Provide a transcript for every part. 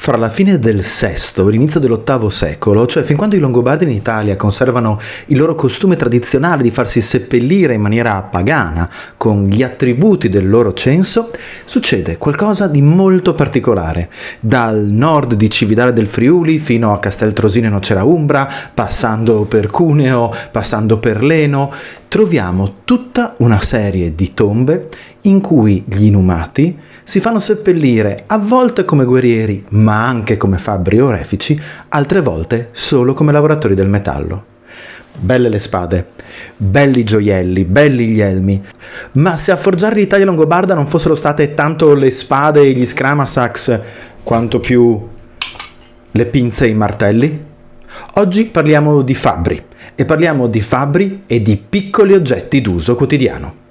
fra la fine del VI e l'inizio dell'VIII secolo, cioè fin quando i Longobardi in Italia conservano il loro costume tradizionale di farsi seppellire in maniera pagana, con gli attributi del loro censo, succede qualcosa di molto particolare. Dal nord di Cividale del Friuli fino a Casteltrosino in Nocera Umbra, passando per Cuneo, passando per Leno, troviamo tutta una serie di tombe in cui gli inumati si fanno seppellire a volte come guerrieri, ma anche come fabbri o refici, altre volte solo come lavoratori del metallo. Belle le spade, belli i gioielli, belli gli elmi, ma se a forgiare l'Italia longobarda non fossero state tanto le spade e gli scramasax, quanto più le pinze e i martelli? Oggi parliamo di fabbri, e parliamo di fabbri e di piccoli oggetti d'uso quotidiano.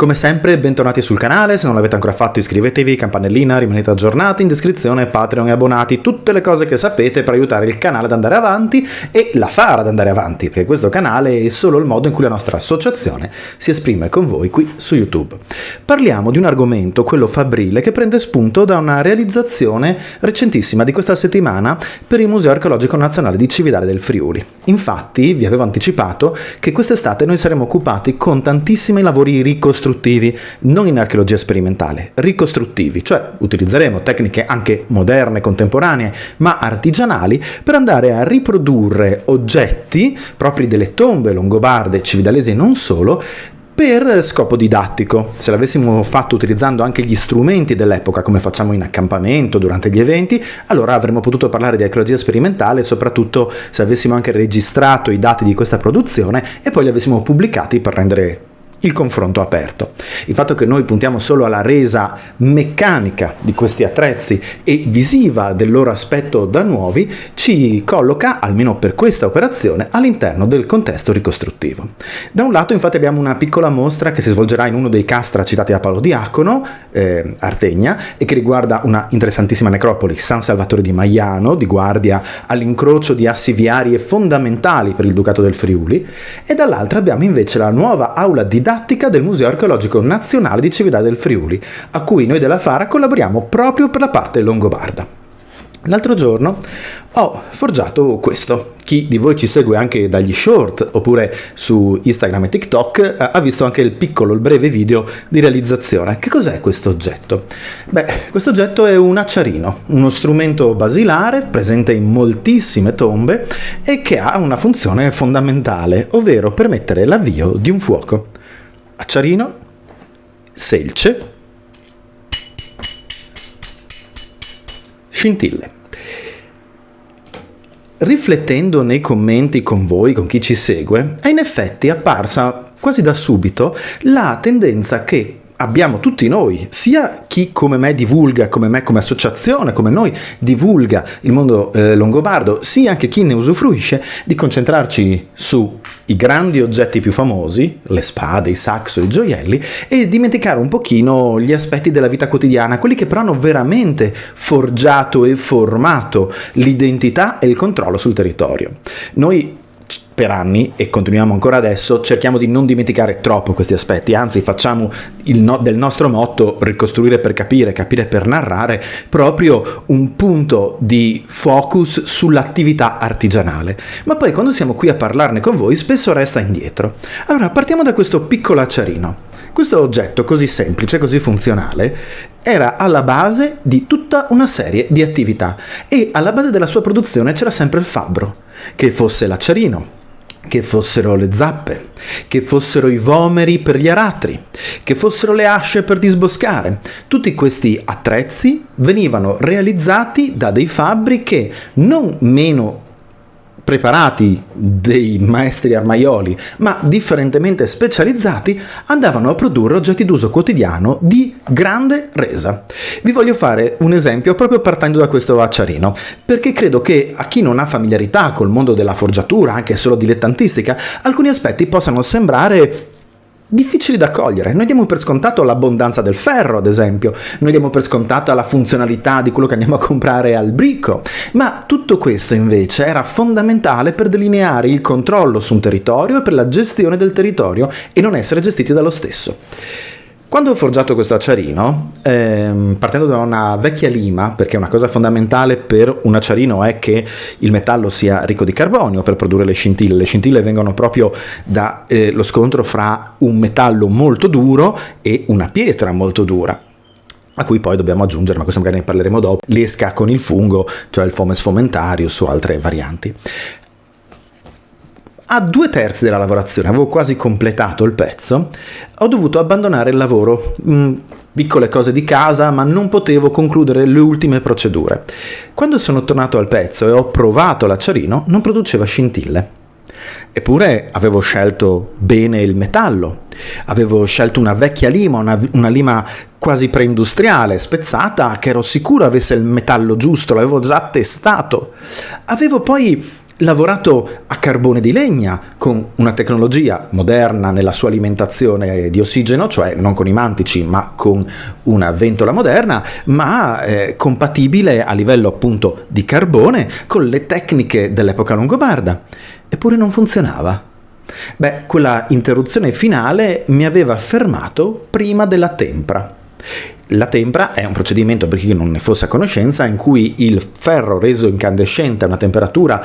Come sempre, bentornati sul canale, se non l'avete ancora fatto iscrivetevi, campanellina, rimanete aggiornati, in descrizione Patreon e abbonati, tutte le cose che sapete per aiutare il canale ad andare avanti e la Fara ad andare avanti, perché questo canale è solo il modo in cui la nostra associazione si esprime con voi qui su YouTube. Parliamo di un argomento, quello fabbrile, che prende spunto da una realizzazione recentissima di questa settimana per il Museo Archeologico Nazionale di Cividale del Friuli. Infatti, vi avevo anticipato che quest'estate noi saremo occupati con tantissimi lavori ricostruttivi, non in archeologia sperimentale, ricostruttivi, cioè utilizzeremo tecniche anche moderne, contemporanee, ma artigianali, per andare a riprodurre oggetti propri delle tombe longobarde, cividalesi e non solo, per scopo didattico. Se l'avessimo fatto utilizzando anche gli strumenti dell'epoca, come facciamo in accampamento, durante gli eventi, allora avremmo potuto parlare di archeologia sperimentale, soprattutto se avessimo anche registrato i dati di questa produzione e poi li avessimo pubblicati per rendere il confronto aperto. Il fatto che noi puntiamo solo alla resa meccanica di questi attrezzi e visiva del loro aspetto da nuovi ci colloca, almeno per questa operazione, all'interno del contesto ricostruttivo. Da un lato infatti abbiamo una piccola mostra che si svolgerà in uno dei castra citati da Paolo Diacono, Artegna, e che riguarda una interessantissima necropoli, San Salvatore di Maiano, di Guardia, all'incrocio di assi viarie fondamentali per il Ducato del Friuli, e dall'altra abbiamo invece la nuova aula didattica del Museo Archeologico Nazionale di Cividale del Friuli, a cui noi della Fara collaboriamo proprio per la parte longobarda. L'altro giorno ho forgiato questo. Chi di voi ci segue anche dagli short oppure su Instagram e TikTok ha visto anche il breve video di realizzazione. Che cos'è questo oggetto? Beh, questo oggetto è un acciarino, uno strumento basilare presente in moltissime tombe e che ha una funzione fondamentale, ovvero permettere l'avvio di un fuoco. Acciarino, selce, scintille. Riflettendo nei commenti con voi, con chi ci segue, è in effetti apparsa quasi da subito la tendenza che abbiamo tutti noi, sia chi come me divulga, come me come associazione, come noi divulga il mondo longobardo, sia anche chi ne usufruisce, di concentrarci sui grandi oggetti più famosi, le spade, i saxo, i gioielli, e dimenticare un pochino gli aspetti della vita quotidiana, quelli che però hanno veramente forgiato e formato l'identità e il controllo sul territorio. Noi per anni, e continuiamo ancora adesso, cerchiamo di non dimenticare troppo questi aspetti, anzi facciamo del nostro motto ricostruire per capire, capire per narrare, proprio un punto di focus sull'attività artigianale. Ma poi quando siamo qui a parlarne con voi spesso resta indietro. Allora partiamo da questo piccolo acciarino. Questo oggetto così semplice, così funzionale, era alla base di tutta una serie di attività e alla base della sua produzione c'era sempre il fabbro, che fosse l'acciarino, che fossero le zappe, che fossero i vomeri per gli aratri, che fossero le asce per disboscare. Tutti questi attrezzi venivano realizzati da dei fabbri che, non meno preparati dei maestri armaioli, ma differentemente specializzati, andavano a produrre oggetti d'uso quotidiano di grande resa. Vi voglio fare un esempio proprio partendo da questo acciarino, perché credo che a chi non ha familiarità col mondo della forgiatura, anche solo dilettantistica, alcuni aspetti possano sembrare difficili da cogliere. Noi diamo per scontato l'abbondanza del ferro, ad esempio, noi diamo per scontata la funzionalità di quello che andiamo a comprare al brico, ma tutto questo invece era fondamentale per delineare il controllo su un territorio e per la gestione del territorio e non essere gestiti dallo stesso. Quando ho forgiato questo acciarino, partendo da una vecchia lima, perché una cosa fondamentale per un acciarino è il metallo sia ricco di carbonio per produrre le scintille vengono proprio dallo scontro fra un metallo molto duro e una pietra molto dura, a cui poi dobbiamo aggiungere, ma questo magari ne parleremo dopo, l'esca con il fungo, cioè il Fomes fomentarius o altre varianti. A 2/3 della lavorazione, avevo quasi completato il pezzo, ho dovuto abbandonare il lavoro, piccole cose di casa, ma non potevo concludere le ultime procedure. Quando sono tornato al pezzo e ho provato l'acciarino, non produceva scintille. Eppure avevo scelto bene il metallo, avevo scelto una vecchia lima, una lima quasi preindustriale, spezzata, che ero sicuro avesse il metallo giusto, l'avevo già testato. Avevo poi lavorato a carbone di legna con una tecnologia moderna nella sua alimentazione di ossigeno, cioè non con i mantici ma con una ventola moderna, ma compatibile a livello appunto di carbone con le tecniche dell'epoca longobarda. Eppure non funzionava. Quella interruzione finale mi aveva fermato prima della tempra. La tempra è un procedimento, per chi non ne fosse a conoscenza, in cui il ferro reso incandescente a una temperatura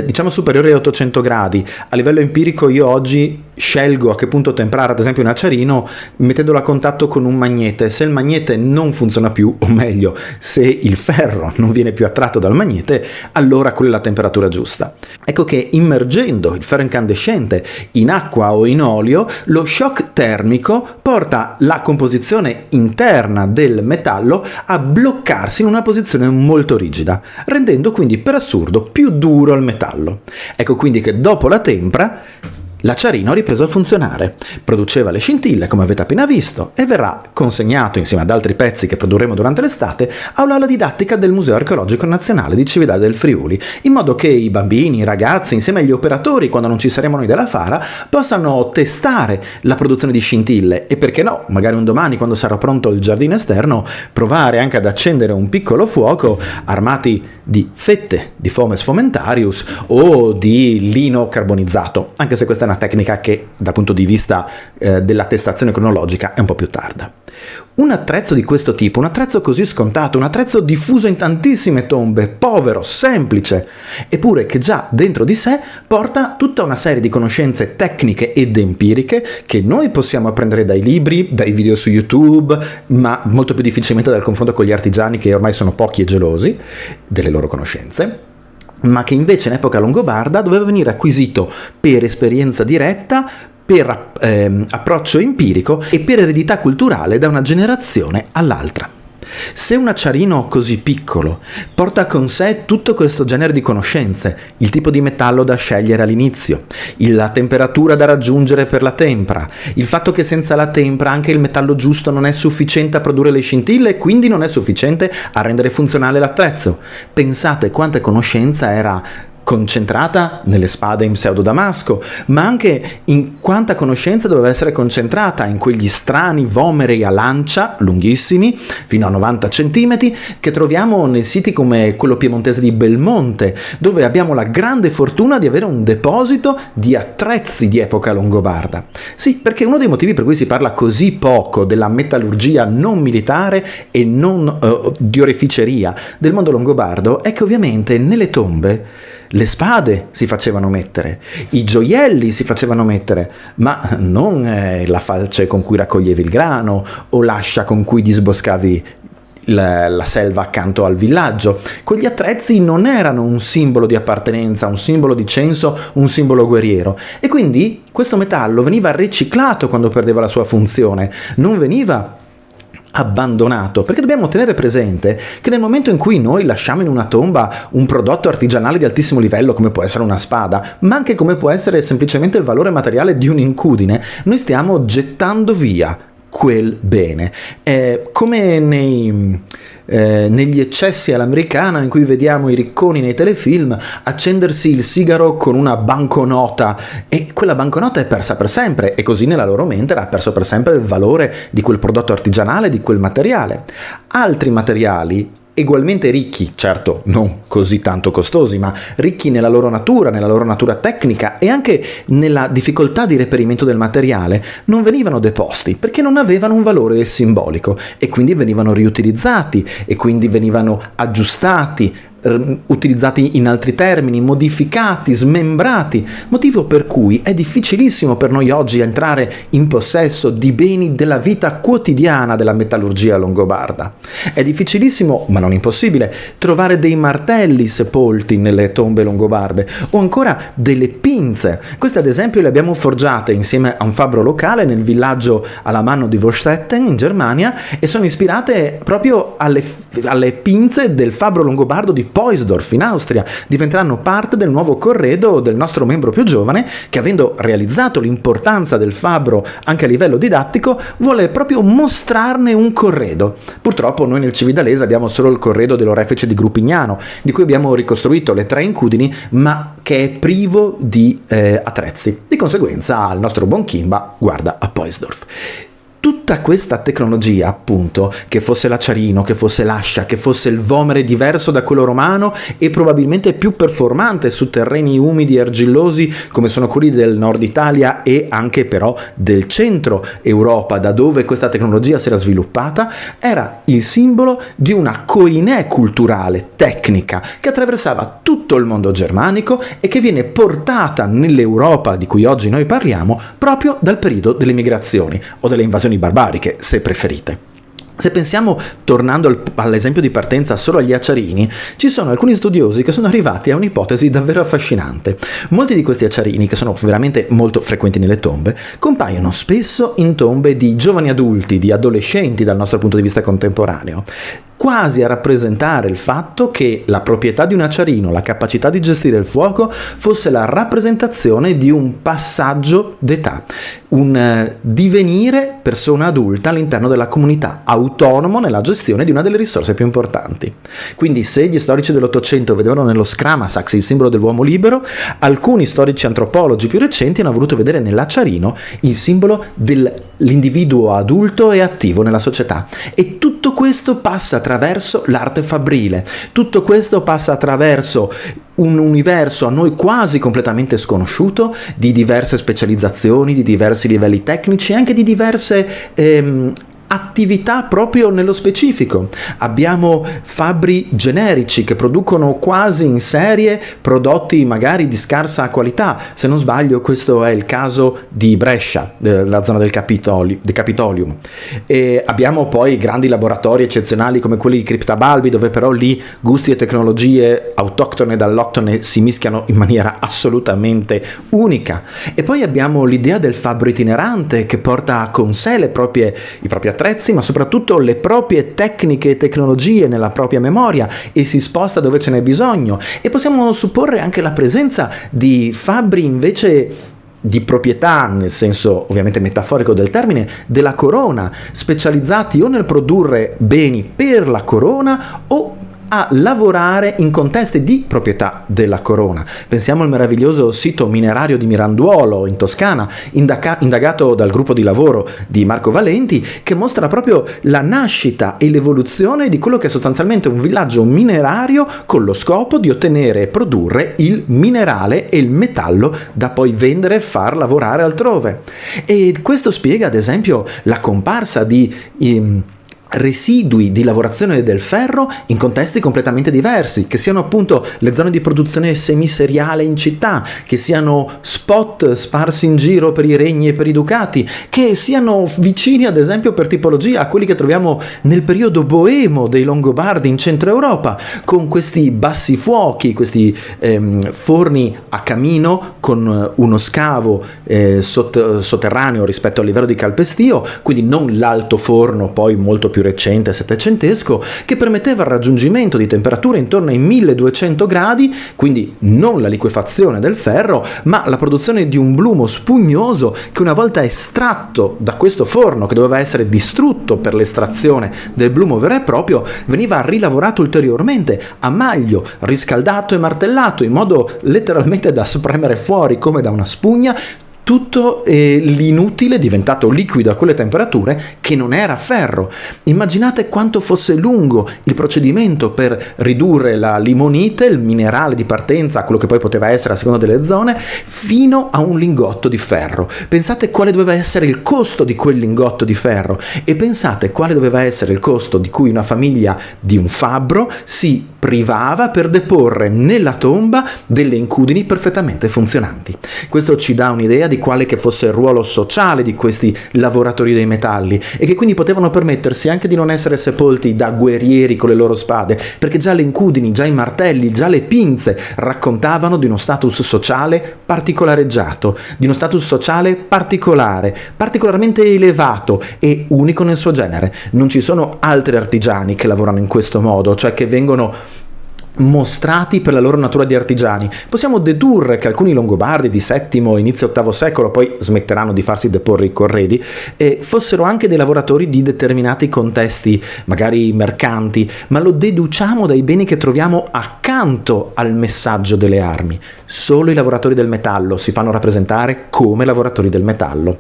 diciamo superiore ai 800 gradi. A livello empirico io oggi scelgo a che punto temprare ad esempio un acciarino mettendolo a contatto con un magnete. Se il magnete non funziona più, o meglio, se il ferro non viene più attratto dal magnete, allora quella è la temperatura giusta. Ecco che immergendo il ferro incandescente in acqua o in olio, lo shock termico porta la composizione interna del metallo a bloccarsi in una posizione molto rigida, rendendo quindi per assurdo più duro il metallo. Ecco quindi che dopo la tempra l'acciarino ha ripreso a funzionare, produceva le scintille come avete appena visto e verrà consegnato insieme ad altri pezzi che produrremo durante l'estate all'aula didattica del Museo Archeologico Nazionale di Cividad del Friuli, in modo che i bambini, i ragazzi insieme agli operatori, quando non ci saremo noi della Fara, possano testare la produzione di scintille e perché no, magari un domani quando sarà pronto il giardino esterno, provare anche ad accendere un piccolo fuoco armati di fette di Fomes fomentarius o di lino carbonizzato, anche se questa è una tecnica che dal punto di vista dell'attestazione cronologica è un po' più tarda. Un attrezzo di questo tipo, un attrezzo così scontato, un attrezzo diffuso in tantissime tombe, povero, semplice, eppure che già dentro di sé porta tutta una serie di conoscenze tecniche ed empiriche che noi possiamo apprendere dai libri, dai video su YouTube, ma molto più difficilmente dal confronto con gli artigiani che ormai sono pochi e gelosi delle loro conoscenze, ma che invece in epoca longobarda doveva venire acquisito per esperienza diretta, per approccio empirico e per eredità culturale da una generazione all'altra. Se un acciarino così piccolo porta con sé tutto questo genere di conoscenze, il tipo di metallo da scegliere all'inizio, la temperatura da raggiungere per la tempra, il fatto che senza la tempra anche il metallo giusto non è sufficiente a produrre le scintille e quindi non è sufficiente a rendere funzionale l'attrezzo, pensate quanta conoscenza era concentrata nelle spade in pseudo damasco, ma anche in quanta conoscenza doveva essere concentrata in quegli strani vomeri a lancia, lunghissimi, fino a 90 centimetri, che troviamo nei siti come quello piemontese di Belmonte, dove abbiamo la grande fortuna di avere un deposito di attrezzi di epoca longobarda. Sì, perché uno dei motivi per cui si parla così poco della metallurgia non militare e non di oreficeria del mondo longobardo è che ovviamente nelle tombe le spade si facevano mettere, i gioielli si facevano mettere, ma non la falce con cui raccoglievi il grano o l'ascia con cui disboscavi la selva accanto al villaggio. Quegli attrezzi non erano un simbolo di appartenenza, un simbolo di censo, un simbolo guerriero, e quindi questo metallo veniva riciclato quando perdeva la sua funzione, non veniva abbandonato, perché dobbiamo tenere presente che nel momento in cui noi lasciamo in una tomba un prodotto artigianale di altissimo livello come può essere una spada, ma anche come può essere semplicemente il valore materiale di un'incudine, noi stiamo gettando via quel bene. Come negli eccessi all'americana, in cui vediamo i ricconi nei telefilm accendersi il sigaro con una banconota, e quella banconota è persa per sempre, e così nella loro mente era perso per sempre il valore di quel prodotto artigianale, di quel materiale. Altri materiali ugualmente ricchi, certo non così tanto costosi, ma ricchi nella loro natura tecnica e anche nella difficoltà di reperimento del materiale, non venivano deposti perché non avevano un valore simbolico, e quindi venivano riutilizzati, e quindi venivano aggiustati, utilizzati in altri termini, modificati, smembrati, motivo per cui è difficilissimo per noi oggi entrare in possesso di beni della vita quotidiana della metallurgia longobarda. È difficilissimo, ma non impossibile, trovare dei martelli sepolti nelle tombe longobarde, o ancora delle pinze. Queste ad esempio le abbiamo forgiate insieme a un fabbro locale nel villaggio alamanno di Vorstetten in Germania, e sono ispirate proprio alle pinze del fabbro longobardo di Poisdorf in Austria. Diventeranno parte del nuovo corredo del nostro membro più giovane, che, avendo realizzato l'importanza del fabbro anche a livello didattico, vuole proprio mostrarne un corredo. Purtroppo noi nel Cividalese abbiamo solo il corredo dell'orefice di Gruppignano, di cui abbiamo ricostruito le 3 incudini, ma che è privo di attrezzi. Di conseguenza il nostro buon Kimba guarda a Poisdorf. Tutta questa tecnologia, appunto, che fosse l'acciarino, che fosse l'ascia, che fosse il vomere diverso da quello romano e probabilmente più performante su terreni umidi e argillosi come sono quelli del nord Italia e anche però del centro Europa, da dove questa tecnologia si era sviluppata, era il simbolo di una koiné culturale, tecnica, che attraversava tutto il mondo germanico e che viene portata nell'Europa di cui oggi noi parliamo proprio dal periodo delle migrazioni o delle invasioni barbariche, se preferite. Se pensiamo, tornando all'esempio di partenza, solo agli acciarini, ci sono alcuni studiosi che sono arrivati a un'ipotesi davvero affascinante. Molti di questi acciarini, che sono veramente molto frequenti nelle tombe, compaiono spesso in tombe di giovani adulti, di adolescenti dal nostro punto di vista contemporaneo, quasi a rappresentare il fatto che la proprietà di un acciarino, la capacità di gestire il fuoco, fosse la rappresentazione di un passaggio d'età, un divenire persona adulta all'interno della comunità, autonomo nella gestione di una delle risorse più importanti. Quindi, se gli storici dell'Ottocento vedevano nello scramasax il simbolo dell'uomo libero, alcuni storici antropologi più recenti hanno voluto vedere nell'acciarino il simbolo dell'individuo adulto e attivo nella società. E tutto questo passa attraverso l'arte fabbrile, tutto questo passa attraverso un universo a noi quasi completamente sconosciuto, di diverse specializzazioni, di diversi livelli tecnici e anche di diverse attività proprio nello specifico. Abbiamo fabbri generici che producono quasi in serie prodotti magari di scarsa qualità. Se non sbaglio, questo è il caso di Brescia, la zona del Capitolium. E abbiamo poi grandi laboratori eccezionali come quelli di Criptabalbi, dove però lì gusti e tecnologie autoctone ed alloctone si mischiano in maniera assolutamente unica. E poi abbiamo l'idea del fabbro itinerante, che porta con sé i propri attrezzi, ma soprattutto le proprie tecniche e tecnologie nella propria memoria, e si sposta dove ce n'è bisogno. E possiamo supporre anche la presenza di fabbri invece di proprietà, nel senso ovviamente metaforico del termine, della corona, specializzati o nel produrre beni per la corona o a lavorare in contesti di proprietà della corona. Pensiamo al meraviglioso sito minerario di Miranduolo in Toscana, indagato dal gruppo di lavoro di Marco Valenti, che mostra proprio la nascita e l'evoluzione di quello che è sostanzialmente un villaggio minerario con lo scopo di ottenere e produrre il minerale e il metallo da poi vendere e far lavorare altrove. E questo spiega ad esempio la comparsa di residui di lavorazione del ferro in contesti completamente diversi, che siano appunto le zone di produzione semiseriale in città, che siano spot sparsi in giro per i regni e per i ducati, che siano vicini ad esempio per tipologia a quelli che troviamo nel periodo boemo dei Longobardi in centro Europa, con questi bassi fuochi, questi forni a camino con uno scavo sotterraneo rispetto al livello di calpestio, quindi non l'alto forno poi molto più più recente, settecentesco, che permetteva il raggiungimento di temperature intorno ai 1200 gradi, quindi non la liquefazione del ferro, ma la produzione di un blumo spugnoso che, una volta estratto da questo forno, che doveva essere distrutto per l'estrazione del blumo vero e proprio, veniva rilavorato ulteriormente a maglio, riscaldato e martellato in modo letteralmente da spremere fuori come da una spugna tutto l'inutile diventato liquido a quelle temperature, che non era ferro. Immaginate quanto fosse lungo il procedimento per ridurre la limonite, il minerale di partenza, a quello che poi poteva essere a seconda delle zone, fino a un lingotto di ferro. Pensate quale doveva essere il costo di quel lingotto di ferro, e pensate quale doveva essere il costo di cui una famiglia di un fabbro si privava per deporre nella tomba delle incudini perfettamente funzionanti. Questo ci dà un'idea di quale che fosse il ruolo sociale di questi lavoratori dei metalli, e che quindi potevano permettersi anche di non essere sepolti da guerrieri con le loro spade, perché già le incudini, già i martelli, già le pinze raccontavano di uno status sociale particolareggiato, di uno status sociale particolare, particolarmente elevato e unico nel suo genere. Non ci sono altri artigiani che lavorano in questo modo, cioè che vengono mostrati per la loro natura di artigiani. Possiamo dedurre che alcuni longobardi di VII e inizio VIII secolo, poi smetteranno di farsi deporre i corredi, fossero anche dei lavoratori di determinati contesti, magari mercanti, ma lo deduciamo dai beni che troviamo accanto al messaggio delle armi. Solo i lavoratori del metallo si fanno rappresentare come lavoratori del metallo.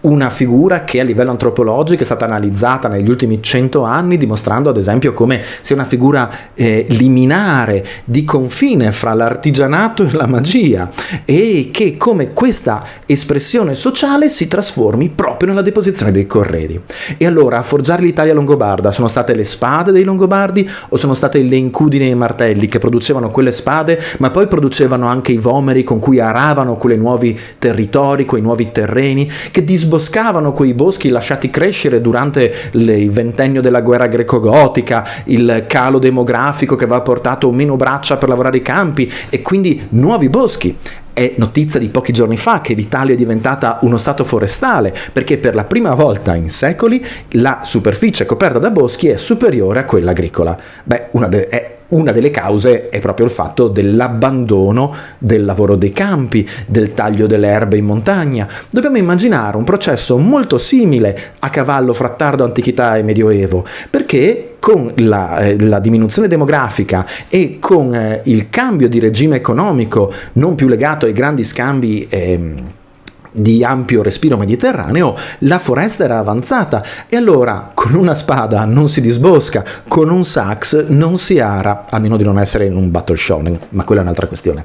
Una figura che a livello antropologico è stata analizzata negli ultimi 100 anni, dimostrando ad esempio come sia una figura liminare, di confine fra l'artigianato e la magia, e che come questa espressione sociale si trasformi proprio nella deposizione dei corredi. E allora a forgiare l'Italia longobarda sono state le spade dei Longobardi, o sono state le incudini e i martelli che producevano quelle spade, ma poi producevano anche i vomeri con cui aravano quei nuovi territori, quei nuovi terreni, che disboscavano quei boschi lasciati crescere durante il ventennio della guerra greco-gotica, il calo demografico che aveva portato meno braccia per lavorare i campi e quindi nuovi boschi. È notizia di pochi giorni fa che l'Italia è diventata uno stato forestale, perché per la prima volta in secoli la superficie coperta da boschi è superiore a quella agricola. Una delle cause è proprio il fatto dell'abbandono del lavoro dei campi, del taglio delle erbe in montagna. Dobbiamo immaginare un processo molto simile a cavallo fra tardo antichità e medioevo, perché con la diminuzione demografica e con il cambio di regime economico non più legato ai grandi scambi di ampio respiro mediterraneo, la foresta era avanzata, e allora con una spada non si disbosca, con un sax non si ara, a meno di non essere in un battle shonen, ma quella è un'altra questione.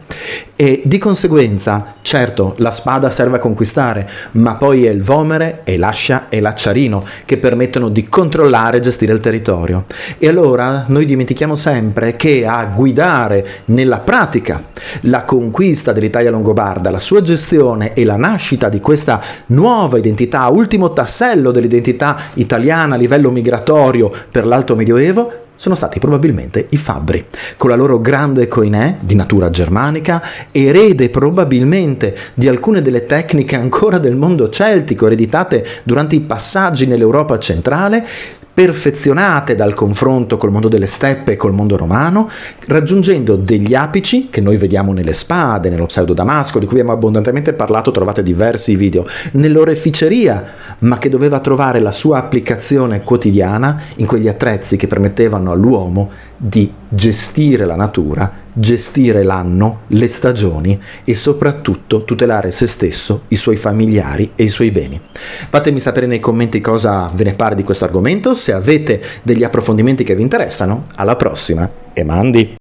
E di conseguenza, certo, la spada serve a conquistare, ma poi è il vomere, è l'ascia e l'acciarino che permettono di controllare e gestire il territorio. E allora noi dimentichiamo sempre che a guidare nella pratica la conquista dell'Italia longobarda, la sua gestione e la nascita di questa nuova identità, ultimo tassello dell'identità italiana a livello migratorio per l'Alto Medioevo, sono stati probabilmente i fabbri, con la loro grande koiné di natura germanica, erede probabilmente di alcune delle tecniche ancora del mondo celtico ereditate durante i passaggi nell'Europa centrale, perfezionate dal confronto col mondo delle steppe e col mondo romano, raggiungendo degli apici che noi vediamo nelle spade, nello pseudo damasco, di cui abbiamo abbondantemente parlato, trovate diversi video, nell'oreficeria, ma che doveva trovare la sua applicazione quotidiana in quegli attrezzi che permettevano all'uomo di gestire la natura, gestire l'anno, le stagioni e soprattutto tutelare se stesso, i suoi familiari e i suoi beni. Fatemi sapere nei commenti cosa ve ne pare di questo argomento, se avete degli approfondimenti che vi interessano. Alla prossima e mandi!